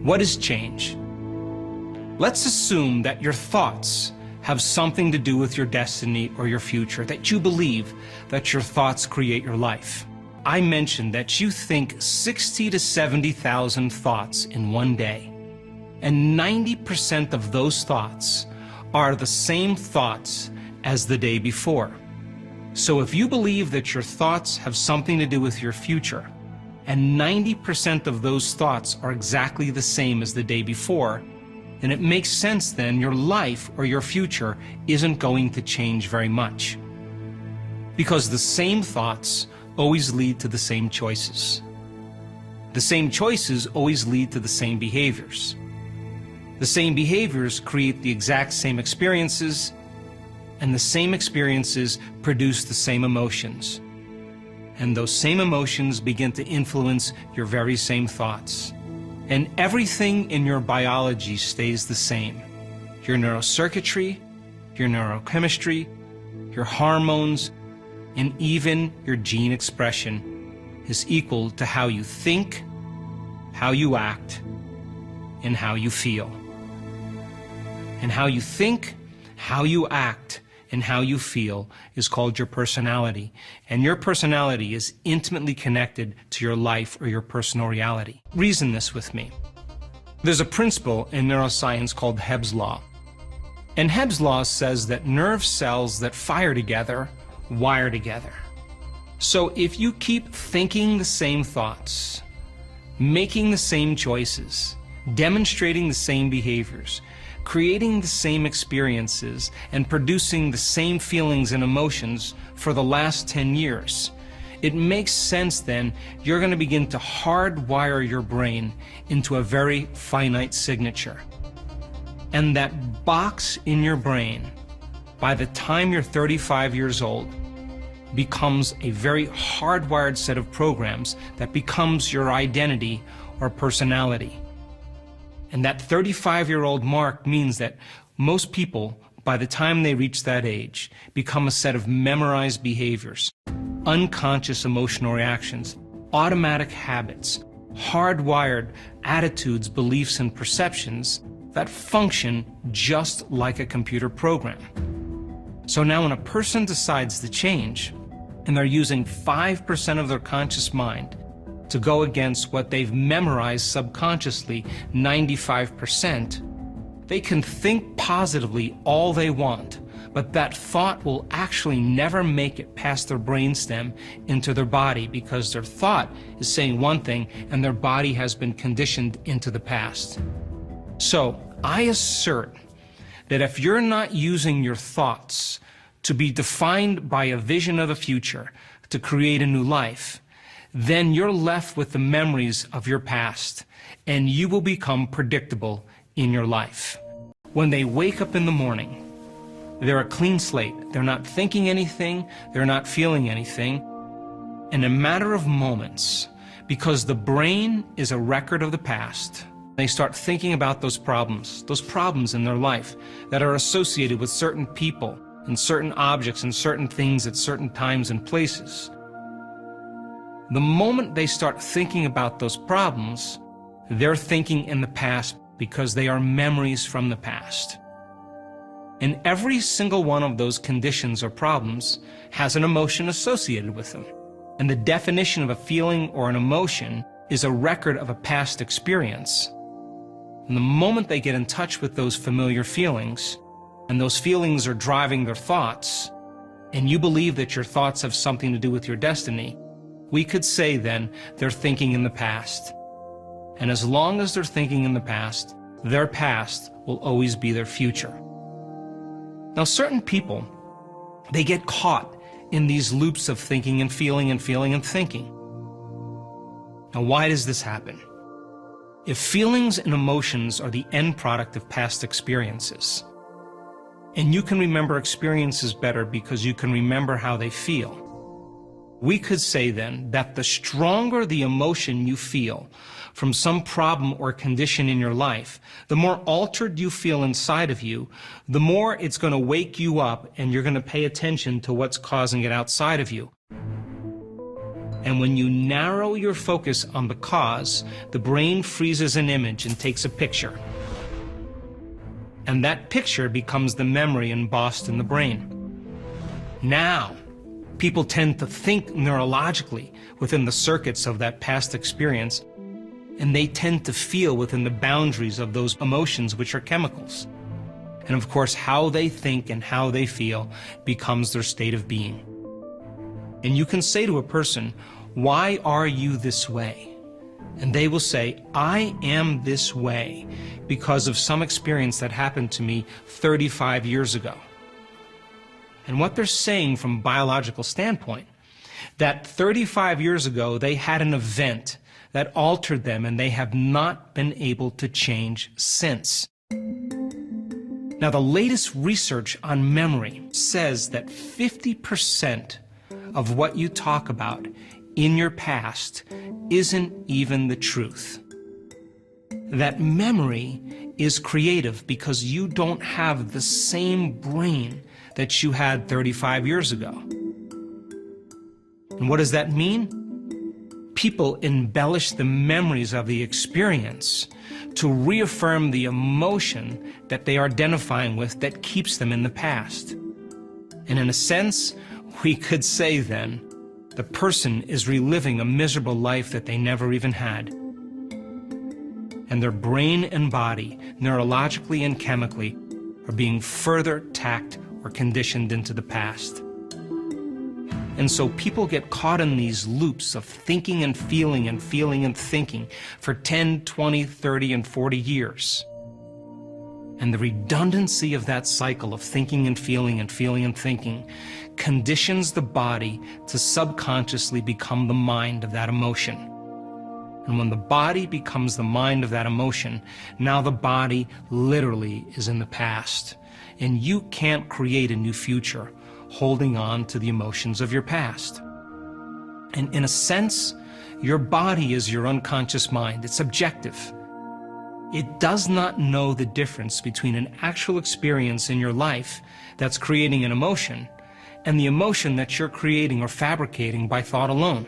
What is change? Let's assume that your thoughts have something to do with your destiny or your future, that you believe that your thoughts create your life. I mentioned that you think 60 to 70,000 thoughts in one day, and 90% of those thoughts are the same thoughts as the day before. So if you believe that your thoughts have something to do with your future, and 90% of those thoughts are exactly the same as the day before, then it makes sense then your life or your future isn't going to change very much. Because the same thoughts always lead to the same choices. The same choices always lead to the same behaviors. The same behaviors create the exact same experiences, and the same experiences produce the same emotions. And those same emotions begin to influence your very same thoughts. And everything in your biology stays the same. Your neurocircuitry, your neurochemistry, your hormones, and even your gene expression is equal to how you think, how you act, and how you feel. And how you think, how you act, and how you feel is called your personality. And your personality is intimately connected to your life or your personal reality. Reason this with me. There's a principle in neuroscience called Hebb's Law. And Hebb's Law says that nerve cells that fire together wire together. So if you keep thinking the same thoughts, making the same choices, demonstrating the same behaviors, creating the same experiences, and producing the same feelings and emotions for the last 10 years, it makes sense then you're going to begin to hardwire your brain into a very finite signature. And that box in your brain, by the time you're 35 years old, becomes a very hardwired set of programs that becomes your identity or personality. And that 35-year-old mark means that most people, by the time they reach that age, become a set of memorized behaviors, unconscious emotional reactions, automatic habits, hardwired attitudes, beliefs, and perceptions that function just like a computer program. So now when a person decides to change, and they're using 5% of their conscious mind to go against what they've memorized subconsciously, 95%, they can think positively all they want, but that thought will actually never make it past their brainstem into their body, because their thought is saying one thing and their body has been conditioned into the past. So I assert that if you're not using your thoughts to be defined by a vision of the future to create a new life, then you're left with the memories of your past, and you will become predictable in your life. When they wake up in the morning, they're a clean slate. They're not thinking anything, they're not feeling anything. In a matter of moments, because the brain is a record of the past, they start thinking about those problems in their life that are associated with certain people and certain objects and certain things at certain times and places. The moment they start thinking about those problems, they're thinking in the past because they are memories from the past. And every single one of those conditions or problems has an emotion associated with them. And the definition of a feeling or an emotion is a record of a past experience. And the moment they get in touch with those familiar feelings, and those feelings are driving their thoughts, and you believe that your thoughts have something to do with your destiny, we could say then they're thinking in the past. And as long as they're thinking in the past, their past will always be their future. Now, certain people, they get caught in these loops of thinking and feeling and feeling and thinking. Now, why does this happen? If feelings and emotions are the end product of past experiences, and you can remember experiences better because you can remember how they feel, we could say then that the stronger the emotion you feel from some problem or condition in your life, the more altered you feel inside of you, the more it's going to wake you up and you're going to pay attention to what's causing it outside of you. And when you narrow your focus on the cause, the brain freezes an image and takes a picture. And that picture becomes the memory embossed in the brain. Now, people tend to think neurologically within the circuits of that past experience, and they tend to feel within the boundaries of those emotions, which are chemicals. And of course, how they think and how they feel becomes their state of being. And you can say to a person, "Why are you this way?" And they will say, "I am this way because of some experience that happened to me 35 years ago." And what they're saying from a biological standpoint, that 35 years ago they had an event that altered them and they have not been able to change since. Now, the latest research on memory says that 50% of what you talk about in your past isn't even the truth. That memory is creative because you don't have the same brain that you had 35 years ago. And what does that mean? People embellish the memories of the experience to reaffirm the emotion that they are identifying with that keeps them in the past. And in a sense, we could say then, the person is reliving a miserable life that they never even had. And their brain and body, neurologically and chemically, are being further tacked or conditioned into the past. And so people get caught in these loops of thinking and feeling and feeling and thinking for 10, 20, 30, and 40 years. And the redundancy of that cycle of thinking and feeling and feeling and thinking conditions the body to subconsciously become the mind of that emotion. And when the body becomes the mind of that emotion, now the body literally is in the past. And you can't create a new future holding on to the emotions of your past. And in a sense, your body is your unconscious mind. It's objective. It does not know the difference between an actual experience in your life that's creating an emotion and the emotion that you're creating or fabricating by thought alone.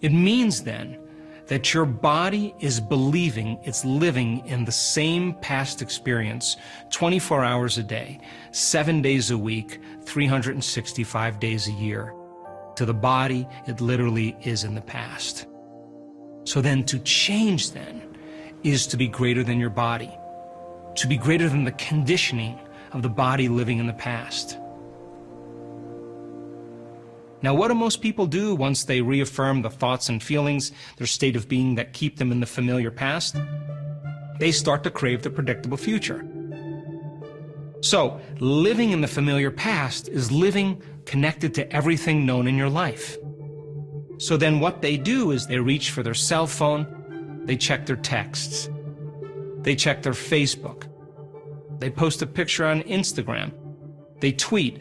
It means then that your body is believing it's living in the same past experience 24 hours a day, 7 days a week, 365 days a year. To the body, it literally is in the past. So then to change then is to be greater than your body, to be greater than the conditioning of the body living in the past. Now, what do most people do once they reaffirm the thoughts and feelings, their state of being that keep them in the familiar past? They start to crave the predictable future. So, living in the familiar past is living connected to everything known in your life. So then what they do is they reach for their cell phone, they check their texts, they check their Facebook, they post a picture on Instagram, they tweet,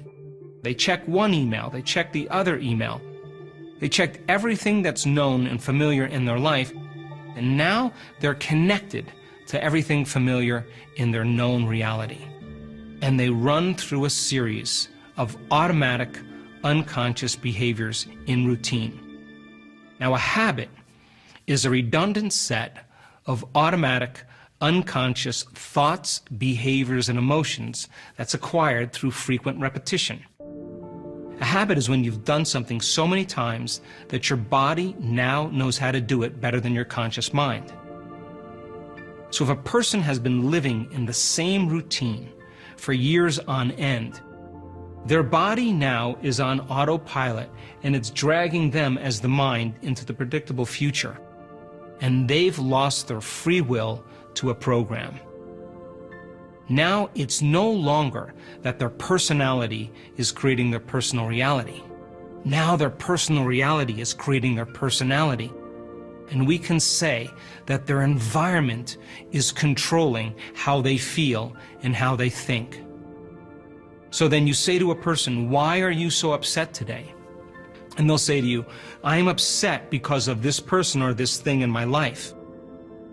they check one email, they check the other email. They checked everything that's known and familiar in their life, and now they're connected to everything familiar in their known reality. And they run through a series of automatic, unconscious behaviors in routine. Now, a habit is a redundant set of automatic, unconscious thoughts, behaviors, and emotions that's acquired through frequent repetition. A habit is when you've done something so many times that your body now knows how to do it better than your conscious mind. So if a person has been living in the same routine for years on end, their body now is on autopilot and it's dragging them as the mind into the predictable future. And they've lost their free will to a program. Now it's no longer that their personality is creating their personal reality. Now their personal reality is creating their personality. And we can say that their environment is controlling how they feel and how they think. So then you say to a person, "Why are you so upset today?" And they'll say to you, "I'm upset because of this person or this thing in my life."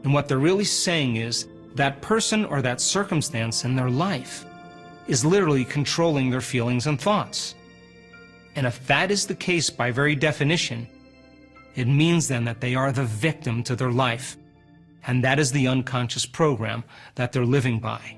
And what they're really saying is, that person or that circumstance in their life is literally controlling their feelings and thoughts. And if that is the case by very definition, It means then that they are the victim to their life, and that is the unconscious program that they're living by.